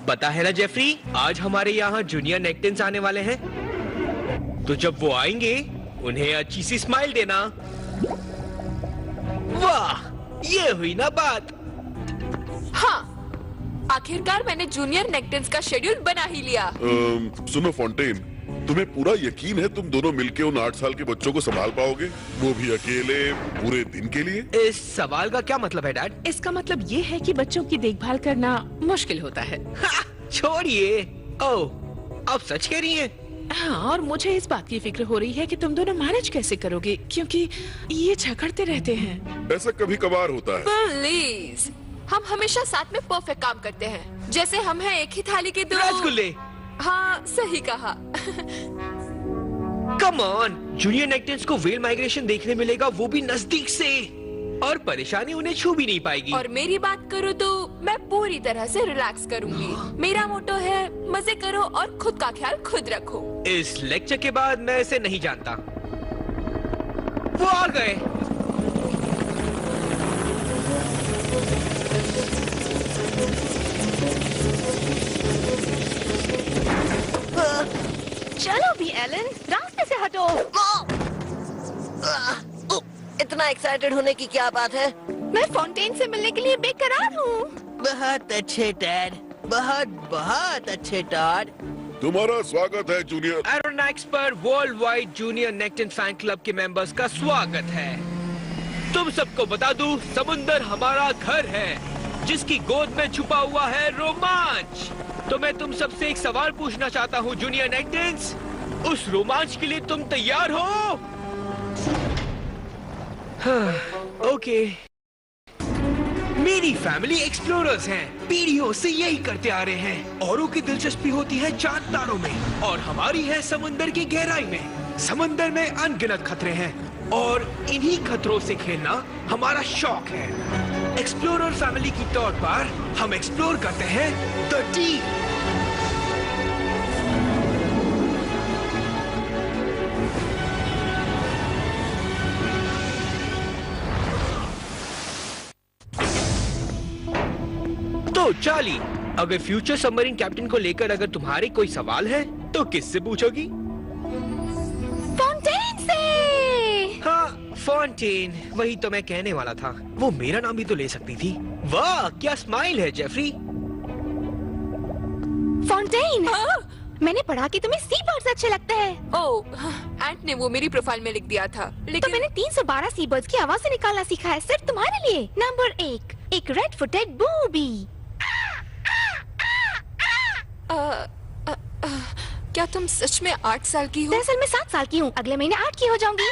पता है ना जेफरी, आज हमारे यहाँ जूनियर नेक्टन्स आने वाले हैं। तो जब वो आएंगे उन्हें अच्छी सी स्माइल देना। वाह, ये हुई ना बात। हाँ, आखिरकार मैंने जूनियर नेक्टन्स का शेड्यूल बना ही लिया। सुनो फॉन्टेन, तुम्हें पूरा यकीन है तुम दोनों मिलके उन 8 साल के बच्चों को संभाल पाओगे, वो भी अकेले पूरे दिन के लिए? इस सवाल का क्या मतलब है डैड? इसका मतलब ये है कि बच्चों की देखभाल करना मुश्किल होता है। छोड़िए। ओह, आप सच कह रही हैं? हाँ, और मुझे इस बात की फिक्र हो रही है कि तुम दोनों मैनेज कैसे करोगे, क्योंकि ये झगड़ते रहते हैं। ऐसा कभी कभार होता है। प्लीज, हम हमेशा साथ में परफेक्ट काम करते हैं, जैसे हम हैं एक ही थाली के दो रसगुल्ले। हाँ, सही कहा। कम ऑन, जूनियर नेक्टन्स को व्हेल माइग्रेशन देखने मिलेगा, वो भी नजदीक से, और परेशानी उन्हें छू भी नहीं पाएगी। और मेरी बात करो तो मैं पूरी तरह से रिलैक्स करूंगी। मेरा मोटो है मजे करो और खुद का ख्याल खुद रखो। इस लेक्चर के बाद मैं इसे नहीं जानता। वो आ गए। चलो भी एलन, रास्ते से हटो। इतना एक्साइटेड होने की क्या बात है? मैं फाउंटेन से मिलने के लिए बेकरार हूँ। बहुत अच्छे डैड, बहुत बहुत अच्छे डैड। तुम्हारा स्वागत है जूनियर। एरोनॉक्स पर world wide junior nekton fan club के मेंबर्स का स्वागत है। तुम सबको बता दूं, समुंदर हमारा घर है, जिसकी गोद में छुपा हुआ है रोमांच। तो मैं तुम सबसे एक सवाल पूछना चाहता हूँ जूनियर नेक्टन्स, उस रोमांच के लिए तुम तैयार हो? ओके। मेरी फैमिली एक्सप्लोरर्स हैं, पीढ़ियों से यही करते आ रहे हैं। औरों की दिलचस्पी होती है चांद तारों में, और हमारी है समुंदर की गहराई में। समंदर में अनगिनत खतरे हैं, और इन्हीं खतरों से खेलना हमारा शौक है। एक्सप्लोरर फैमिली की तौर पर हम एक्सप्लोर करते हैं द डीप। तो चार्ली, अगर फ्यूचर सबमरीन कैप्टन को लेकर अगर तुम्हारे कोई सवाल है तो किससे पूछोगी? फाउंटेन से। हाँ, फाउंटेन, वही तो मैं कहने वाला था। वो मेरा नाम भी तो ले सकती थी। वाह, क्या स्माइल है जेफरी। फाउंटेन, मैंने पढ़ा कि तुम्हें सी बर्ड्स अच्छे लगते हैं। ओह, एंट ने वो मेरी प्रोफाइल में लिख दिया था, लेकिन तो मैंने 312 सी बर्ड्स की आवाज से निकालना सीखा है सिर्फ तुम्हारे लिए। नंबर 1, एक रेड फुटेड बूबी। क्या तुम सच में 8 साल की हो? दरअसल मैं 7 साल की हूँ, अगले महीने 8 की हो जाऊंगी।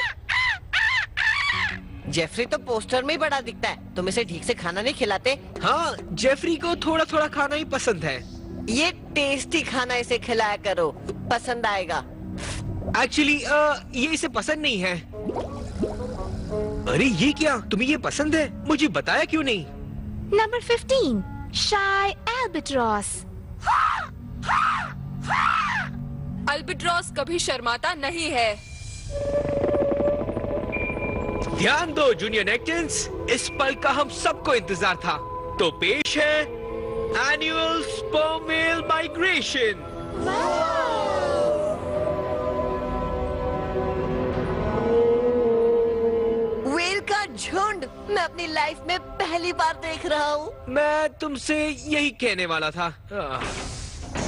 जेफरी तो पोस्टर में ही बड़ा दिखता है, तुम इसे ठीक से खाना नहीं खिलाते? हाँ, जेफरी को थोड़ा थोड़ा खाना ही पसंद है। ये टेस्टी खाना इसे खिलाया करो, पसंद आएगा। एक्चुअली ये इसे पसंद नहीं है। अरे ये क्या, तुम्हें ये पसंद है? मुझे बताया क्यों नहीं? नंबर 15, शाय एल्बाट्रॉस। अल्बाट्रॉस कभी शर्माता नहीं है। ध्यान दो जूनियर नेक्टन्स, इस पल का हम सबको इंतजार था। तो पेश है annual sperm whale migration. Whale का झुंड मैं अपनी लाइफ में पहली बार देख रहा हूँ। मैं तुमसे यही कहने वाला था।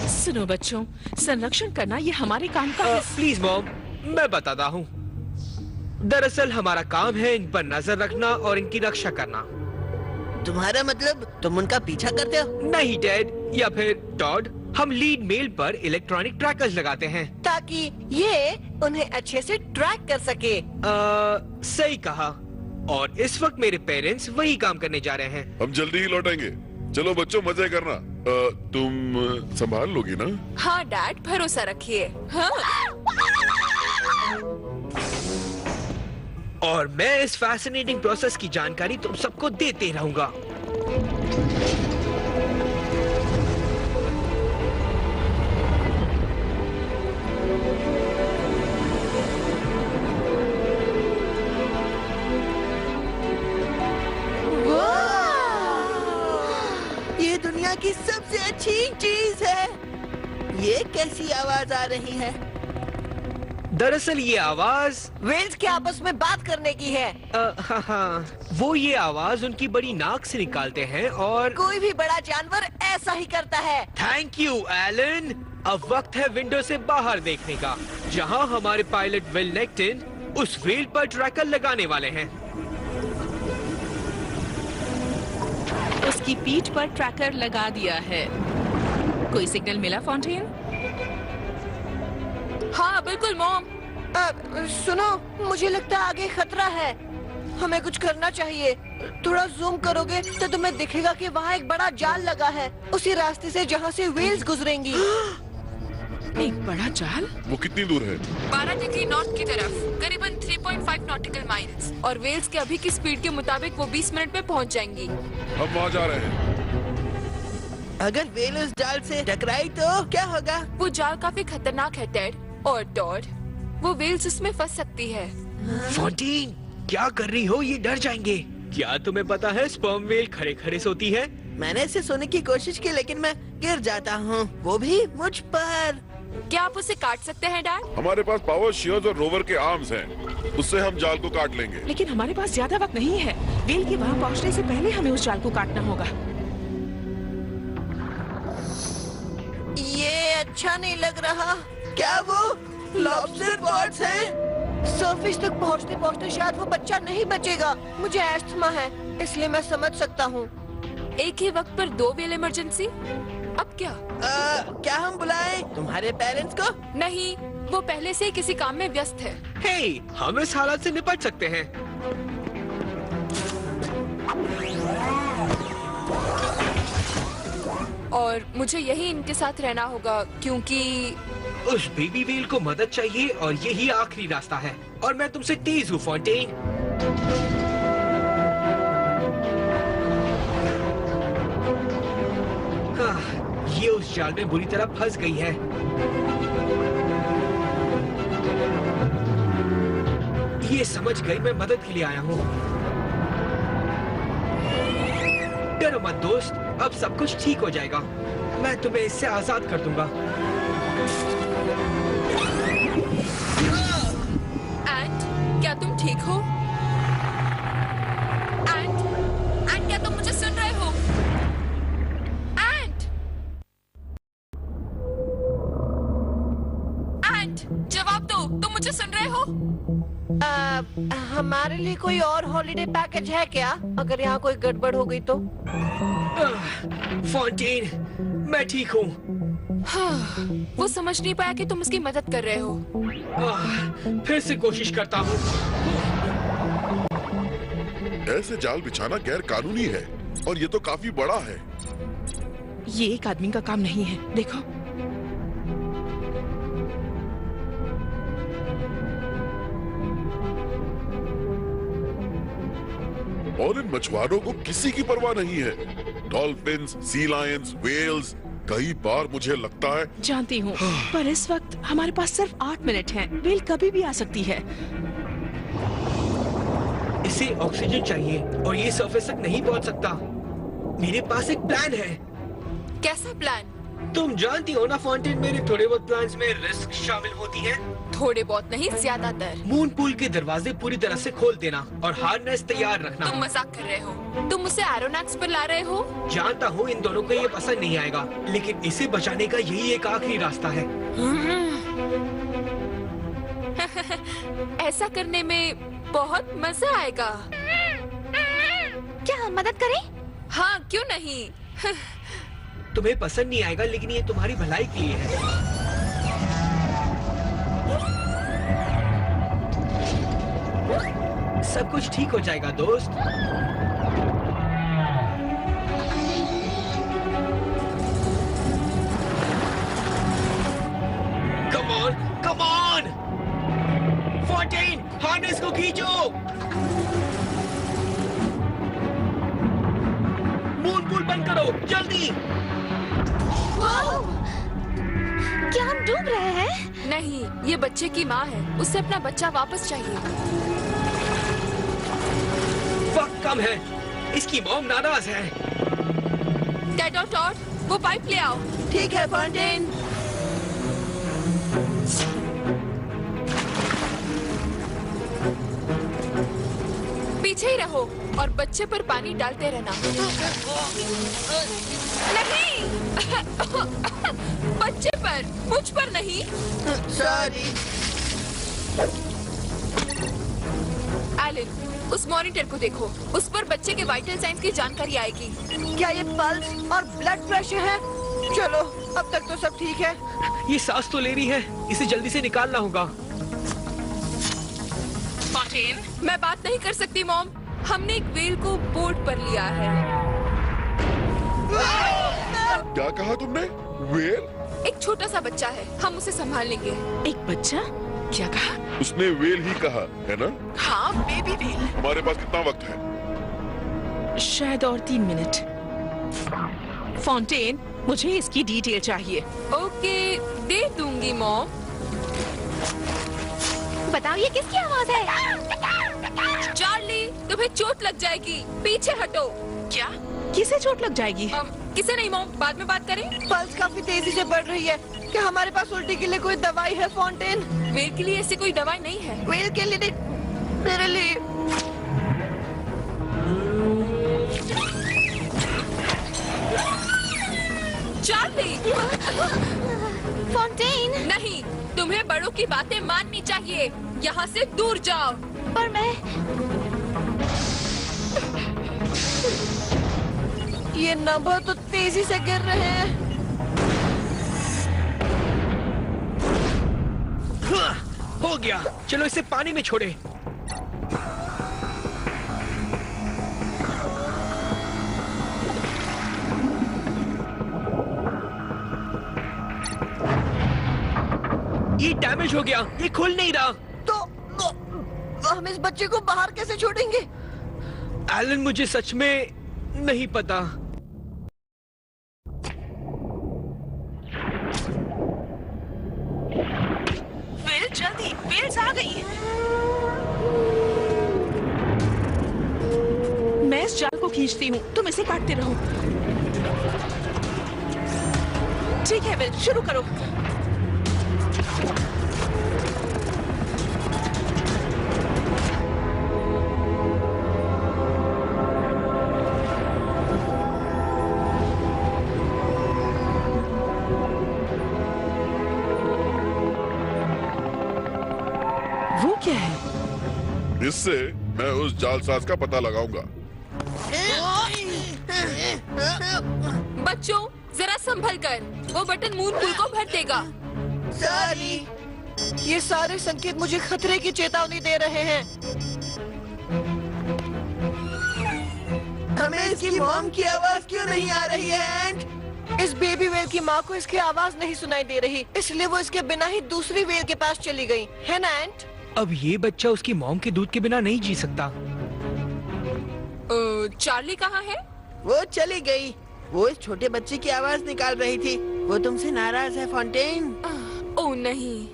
सुनो बच्चों, संरक्षण करना ये हमारे काम का है। प्लीज मॉम, मैं बताता हूँ। दरअसल हमारा काम है इन पर नजर रखना और इनकी रक्षा करना। तुम्हारा मतलब तुम उनका पीछा करते हो? नहीं डैड, या फिर टॉड, हम लीड मेल पर इलेक्ट्रॉनिक ट्रैकर्स लगाते हैं ताकि ये उन्हें अच्छे से ट्रैक कर सके। सही कहा। और इस वक्त मेरे पेरेंट्स वही काम करने जा रहे हैं। हम जल्दी ही लौटेंगे। चलो बच्चों, मजे करना। तुम संभाल लोगी ना? हाँ डैड, भरोसा रखिए। हाँ। और मैं इस फैसिनेटिंग प्रोसेस की जानकारी तुम सबको देते रहूंगा। ये दुनिया दुनिया की सबसे अच्छी चीज है। ये कैसी आवाज आ रही है? दरअसल ये आवाज वेल्स के आपस में बात करने की है। हाँ, वो ये आवाज उनकी बड़ी नाक से निकालते हैं और कोई भी बड़ा जानवर ऐसा ही करता है। Thank you Alan. अब वक्त है विंडो से बाहर देखने का, जहां हमारे पायलट विल नेक्टिन उस व्हेल पर ट्रैकर लगाने वाले हैं। उसकी पीठ पर ट्रैकर लगा दिया है। कोई सिग्नल मिला फॉन्टेन? हाँ बिल्कुल मॉम। सुनो, मुझे लगता है आगे खतरा है। हमें कुछ करना चाहिए। थोड़ा जूम करोगे तो तुम्हें दिखेगा कि वहाँ एक बड़ा जाल लगा है, उसी रास्ते से जहाँ से व्हेल्स गुजरेंगी। एक बड़ा जाल? वो कितनी दूर है? 12 डिग्री नॉर्थ की तरफ, करीबन 3.5 नॉटिकल माइल्स। और वेल्स के अभी की स्पीड के मुताबिक वो 20 मिनट में पहुंच जाएंगी। हम वहाँ जा रहे हैं। अगर व्हेल उस जाल से टकराई तो क्या होगा? वो जाल काफी खतरनाक है टेड और डॉड। वो वेल्स उसमें फंस सकती है। फॉन्टीन, क्या कर रही हो? ये डर जाएंगे। क्या तुम्हें पता है स्पर्म वेल खड़े खड़े सोती है? मैंने इसे सोने की कोशिश की लेकिन मैं गिर जाता हूँ, वो भी मुझ पर। क्या आप उसे काट सकते हैं डैड? हमारे पास पावर शीयर्स और रोवर के आर्म्स हैं। उससे हम जाल को काट लेंगे। लेकिन हमारे पास ज्यादा वक्त नहीं है। वेल के वहाँ पहुँचने से पहले हमें उस जाल को काटना होगा। ये अच्छा नहीं लग रहा। क्या वो लॉबस्टर पॉट्स हैं? सरफेस तक पहुँचते पहुँचते शायद वो बच्चा नहीं बचेगा। मुझे एस्थमा है, इसलिए मैं समझ सकता हूँ। एक ही वक्त पर 2 वेल इमरजेंसी? अब क्या? क्या हम बुलाएं तुम्हारे पेरेंट्स को? नहीं, वो पहले से ही किसी काम में व्यस्त है। हे, हम इस हालत से निपट सकते हैं। और मुझे यही इनके साथ रहना होगा क्योंकि उस बेबी वेल को मदद चाहिए और यही आखिरी रास्ता है। और मैं तुमसे तेज हूँ फॉन्टेन। हाँ, ये उस जाल में बुरी तरह फंस गई है। ये समझ गई मैं मदद के लिए आया हूँ। डरो मत दोस्त, अब सब कुछ ठीक हो जाएगा। मैं तुम्हें इससे आजाद कर दूंगा। एंट, क्या तुम ठीक हो? एंट, क्या तुम मुझे सुन रहे हो? एंट, जवाब दो, तुम मुझे सुन रहे हो? हमारे लिए कोई और हॉलिडे पैकेज है क्या, अगर यहाँ कोई गड़बड़ हो गई तो? फॉन्टेन, मैं ठीक हूँ। हाँ, वो समझ नहीं पाया कि तुम उसकी मदद कर रहे हो। फिर से कोशिश करता हूँ। ऐसे जाल बिछाना गैर कानूनी है और ये तो काफी बड़ा है। ये एक आदमी का काम नहीं है, देखो। और इन मछुआरों को किसी की परवाह नहीं है। डॉल्फिन्स, सी लायंस, वेल्स। कई बार मुझे लगता है। जानती हूँ, पर इस वक्त हमारे पास सिर्फ 8 मिनट हैं। वेल कभी भी आ सकती है। इसे ऑक्सीजन चाहिए और ये सरफेस तक नहीं पहुँच सकता। मेरे पास एक प्लान है। कैसा प्लान? तुम जानती हो ना फॉन्टेन, मेरे थोड़े बहुत प्लान्स में रिस्क शामिल होती है। थोड़े बहुत नहीं, ज्यादातर। मून पूल के दरवाजे पूरी तरह से खोल देना और हार्नेस तैयार रखना। तुम मजाक कर रहे हो? तुम उसे एरोनॉक्स पर ला रहे हो? जानता हूँ इन दोनों को ये पसंद नहीं आएगा, लेकिन इसे बचाने का यही एक आखिरी रास्ता है। ऐसा करने में बहुत मजा आएगा। क्या हम मदद करें? हाँ, क्यों नहीं? तुम्हें पसंद नहीं आएगा, लेकिन ये तुम्हारी भलाई के लिए है। सब कुछ ठीक हो जाएगा दोस्त। Come on, come on! Fontaine, harness को खींचो! मून पूल बंद करो, जल्दी! क्या हम डूब रहे हैं? नहीं, ये बच्चे की माँ है। उसे अपना बच्चा वापस चाहिए। वक्त कम है। इसकी मॉम नाराज है। डैड और टॉड, वो पाइप ले आओ। ठीक है फॉन्टेन। पीछे ही रहो और बच्चे पर पानी डालते रहना। नहीं बच्चे पर, मुझ पर नहीं। सॉरी। एलन, उस मॉनिटर को देखो, उस पर बच्चे के वाइटल साइंस की जानकारी आएगी। क्या ये पल्स और ब्लड प्रेशर है? चलो, अब तक तो सब ठीक है। ये सांस तो ले रही है, इसे जल्दी से निकालना होगा। फॉन्टेन, मैं बात नहीं कर सकती मॉम। हमने एक व्हेल को बोट पर लिया है। क्या कहा तुमने? व्हेल? एक छोटा सा बच्चा है, हम उसे संभाल लेंगे। एक बच्चा? क्या कहा? उसने व्हेल ही कहा है ना? हाँ, बेबी व्हेल। हमारे पास कितना वक्त है? शायद और 3 मिनट। फॉन्टेन, मुझे इसकी डिटेल चाहिए। ओके, दे दूंगी मॉम। बताओ ये किसकी आवाज है? चार्ली, तुम्हें चोट लग जाएगी, पीछे हटो। क्या? किसे चोट लग जाएगी? किसे नहीं मॉम, बाद में बात करें। पल्स काफी तेजी से बढ़ रही है। क्या हमारे पास उल्टी के लिए कोई दवाई है फॉन्टेन? व्हेल के लिए ऐसी कोई दवाई नहीं है। व्हेल के लिए नहीं, मेरे लिए। चार्ली! फॉन्टेन! नहीं, तुम्हें बड़ों की बातें माननी चाहिए। यहाँ से दूर जाओ। पर मैं... ये नंबर तो तेजी से गिर रहे हैं। हो गया, चलो इसे पानी में छोड़े। ये डैमेज हो गया, ये खुल नहीं रहा। तो हम इस बच्चे को बाहर कैसे छोड़ेंगे? एलन, मुझे सच में नहीं पता। वेल, जल्दी, वेल्स आ गई। मैं इस जाल को खींचती हूँ, तुम इसे काटते रहो। ठीक है वेल, शुरू करो। वो क्या है? इससे मैं उस जालसाज का पता लगाऊंगा। बच्चों, जरा संभल कर, वो बटन मून पुल को भर देगा। सॉरी। ये सारे संकेत मुझे खतरे की चेतावनी दे रहे हैं। हमें इसकी मॉम की आवाज क्यों नहीं आ रही है एंट? इस बेबी वेल की माँ को इसकी आवाज नहीं सुनाई दे रही, इसलिए वो इसके बिना ही दूसरी वेल के पास चली गई, है ना एंट? अब ये बच्चा उसकी मॉम के दूध के बिना नहीं जी सकता। चार्ली कहाँ है? वो चली गई। वो इस छोटे बच्चे की आवाज निकाल रही थी। वो तुमसे नाराज है फॉन्टेन। ओह नहीं।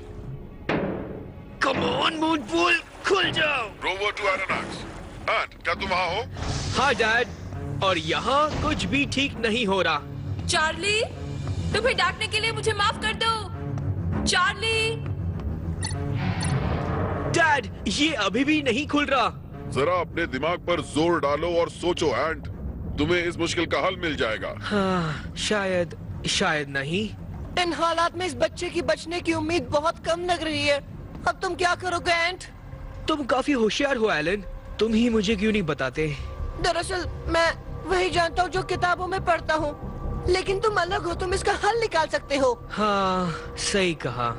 कम ऑन मूनपूल, खुल जाओ। Rover to एरोनॉक्स। एंट, क्या तुम वहाँ हो? हाँ डैड, और यहाँ कुछ भी ठीक नहीं हो रहा। चार्ली, तुम्हें डांटने के लिए मुझे माफ कर दो। चार्ली! डैड, ये अभी भी नहीं खुल रहा। जरा अपने दिमाग पर जोर डालो और सोचो एंट, तुम्हें इस मुश्किल का हल मिल जाएगा। हाँ, शायद नहीं। इन हालात में इस बच्चे की बचने की उम्मीद बहुत कम लग रही है। अब तुम क्या करोगे एंट? तुम काफी होशियार हो एलन, तुम ही मुझे क्यों नहीं बताते? दरअसल मैं वही जानता हूँ जो किताबों में पढ़ता हूँ, लेकिन तुम अलग हो, तुम इसका हल निकाल सकते हो। हाँ, सही कहा।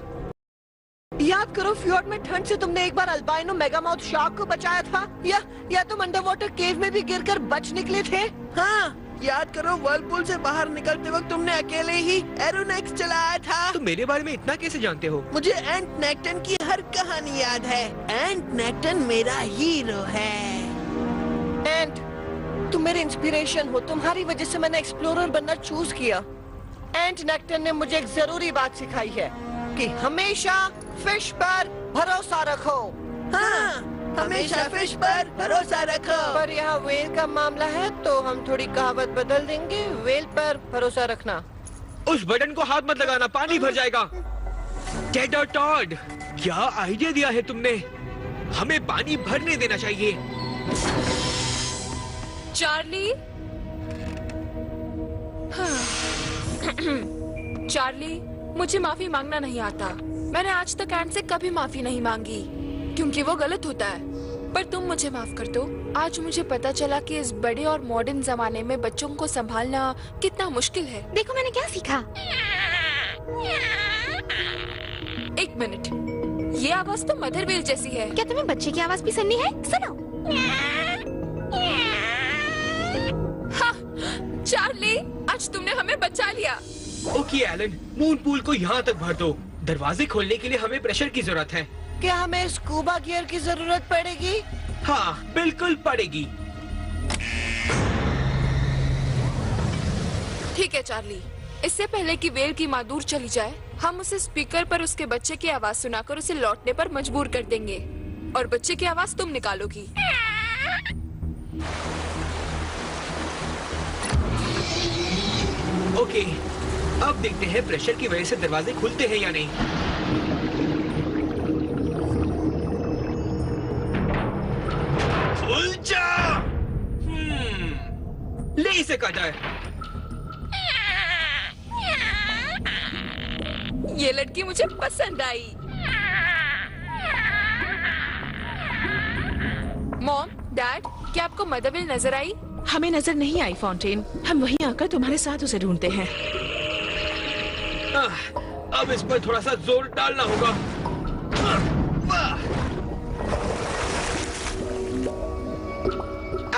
याद करो, फ्योर्ड में ठंड से तुमने एक बार अल्बाइनो मेगामाउथ शार्क को बचाया था, या तुम अंडर वाटर केव में भी गिरकर बच निकले थे। हाँ, याद करो वर्लपूल से बाहर निकलते वक्त तुमने अकेले ही एरोनेक्स चलाया था। तुम मेरे बारे में इतना कैसे जानते हो? मुझे एंट नेक्टन की हर कहानी याद है। एंट नेक्टन मेरा हीरो है। एंट, तुम मेरे इंस्पिरेशन हो, तुम्हारी वजह से मैंने एक्सप्लोरर बनना चूज किया। एंट नेक्टन ने मुझे एक जरूरी बात सिखाई है कि हमेशा फिश पर भरोसा रखो। हाँ, हमेशा फिश पर भरोसा रखो। पर यहाँ वेल का मामला है तो हम थोड़ी कहावत बदल देंगे। वेल पर भरोसा रखना। उस बटन को हाथ मत लगाना, पानी भर जाएगा। टेड और टॉड, क्या आइडिया दिया है तुमने? हमें पानी भरने देना चाहिए। चार्ली, चार्ली, मुझे माफी मांगना नहीं आता। मैंने आज तक एंड से कभी माफी नहीं मांगी क्योंकि वो गलत होता है। पर तुम मुझे माफ कर दो। आज मुझे पता चला कि इस बड़े और मॉडर्न जमाने में बच्चों को संभालना कितना मुश्किल है। देखो मैंने क्या सीखा। एक मिनट, ये आवाज तो मदर वेल जैसी है। क्या तुम्हें बच्चे की आवाज भी सुननी है? सुनो। हाँ, चार्ली, आज तुमने हमें बचा लिया। ओके एलन, मून पूल को यहाँ तक भर दो। दरवाजे खोलने के लिए हमें प्रेशर की जरूरत है। क्या हमें स्कूबा गियर की जरूरत पड़ेगी? हाँ, बिल्कुल पड़ेगी। ठीक है चार्ली, इससे पहले कि वेल की माँ दूर चली जाए, हम उसे स्पीकर पर उसके बच्चे की आवाज सुनाकर उसे लौटने पर मजबूर कर देंगे और बच्चे की आवाज तुम निकालोगी। ओके, अब देखते हैं प्रेशर की वजह से दरवाजे खुलते हैं या नहीं। खुल जा। ले इसे काटा है। ये लड़की मुझे पसंद आई। मॉम, डैड, क्या आपको मदर वेल नजर आई? हमें नजर नहीं आई फाउंटेन। हम वहीं आकर तुम्हारे साथ उसे ढूंढते हैं। अब इस पर थोड़ा सा जोर डालना होगा।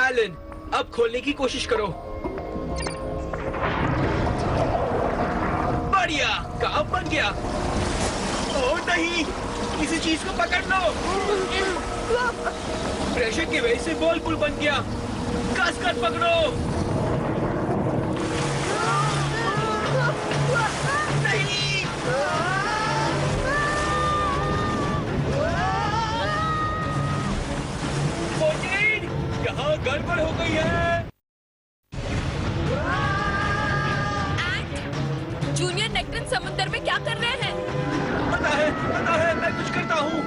एलन, अब खोलने की कोशिश करो। बढ़िया, काम बन गया। ओ नहीं, किसी चीज को पकड़ लो। प्रेशर की वजह से बॉल पुल बन गया। कस कर पकड़ो। नहीं। फोर्टीन, यहाँ गड़बड़ हो गई है। जूनियर नेक्टन समुद्र में क्या कर रहे हैं? पता है, मैं कुछ करता हूँ।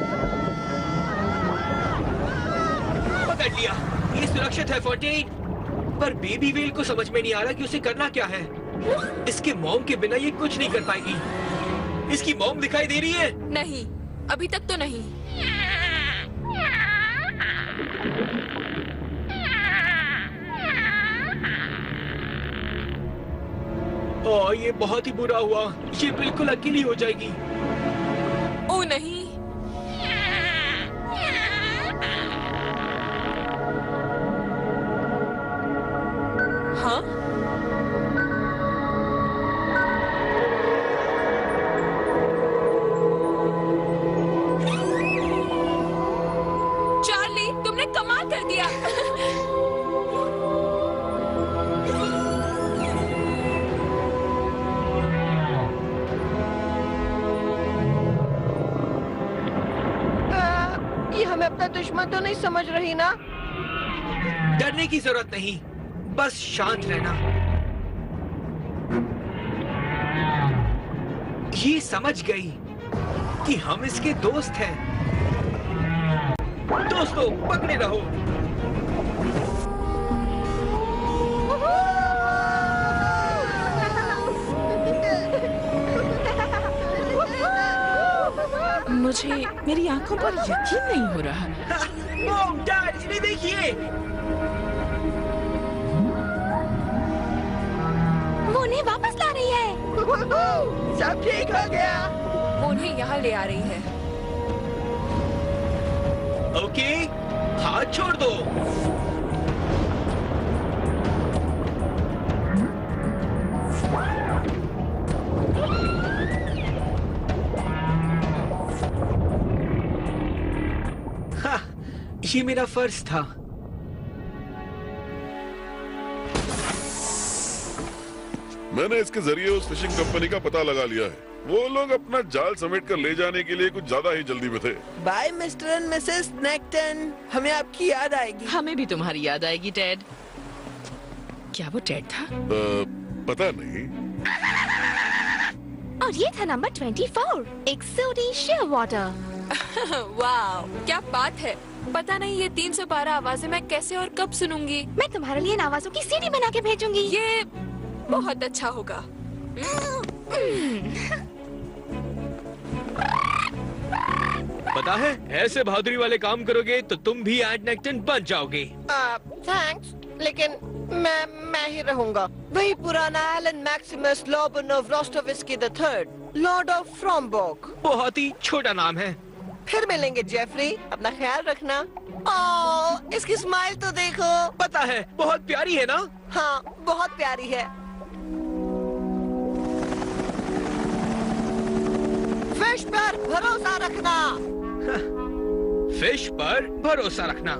पकड़ लिया। ये सुरक्षित है फोर्टीन, पर बेबी वेल को समझ में नहीं आ रहा कि उसे करना क्या है। इसके मॉम के बिना ये कुछ नहीं कर पाएगी। इसकी मॉम दिखाई दे रही है? नहीं, अभी तक तो नहीं। ओह, ये बहुत ही बुरा हुआ। ये बिल्कुल अकेली हो जाएगी। ओ नहीं। हाँ? चार्ली, तुमने कमाल कर दिया। ये हमें अपना दुश्मन तो नहीं समझ रही ना? डरने की जरूरत नहीं, बस शांत रहना। ये समझ गई कि हम इसके दोस्त हैं। दोस्तों, पकड़े रहो। मुझे मेरी आंखों पर यकीन नहीं हो रहा। मॉम, डैड, इन्हें देखिए। वो उन्हें वापस ला रही है। सब ठीक हो गया। वो उन्हें यहाँ ले आ रही है। ओके, हाथ छोड़ दो। हाँ, ये मेरा फर्ज था। मैंने इसके जरिए उस फिशिंग कंपनी का पता लगा लिया है। वो लोग अपना जाल समेट कर ले जाने के लिए कुछ ज्यादा ही जल्दी में थे। Bye Mr and Mrs Nekton, हमें आपकी याद आएगी। हमें भी तुम्हारी याद आएगी टेड। क्या वो टेड था? पता नहीं। और ये था नंबर 24, एक सोडी शेयर वाटर। वाह, क्या बात है। पता नहीं ये 312 आवाजें मैं कैसे और कब सुनूंगी। मैं तुम्हारे लिए इन आवाजों की सीडी बना के भेजूंगी। ये बहुत अच्छा होगा। पता है, ऐसे बहादुरी वाले काम करोगे तो तुम भी एंट नेक्टन बन जाओगे। थैंक्स, लेकिन मैं ही रहूंगा। वही पुराना Alan Maximus Lobanov Rostovsky III, lord of Frombork. बहुत ही छोटा नाम है। फिर मिलेंगे जेफरी, अपना ख्याल रखना। ओह, इसकी स्माइल तो देखो। पता है, बहुत प्यारी है ना? हाँ, बहुत प्यारी है। फिश पर भरोसा रखना। फिश पर भरोसा रखना।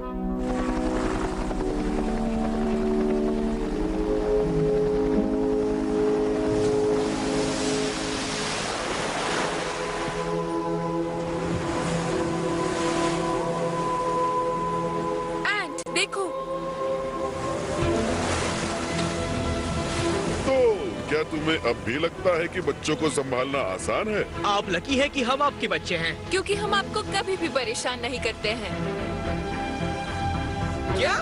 एंट, देखो। तो क्या तुम्हें अब भी लगता है कि बच्चों को संभालना आसान है? आप लकी है कि हम आपके बच्चे हैं। क्योंकि हम आपको कभी भी परेशान नहीं करते हैं। क्या?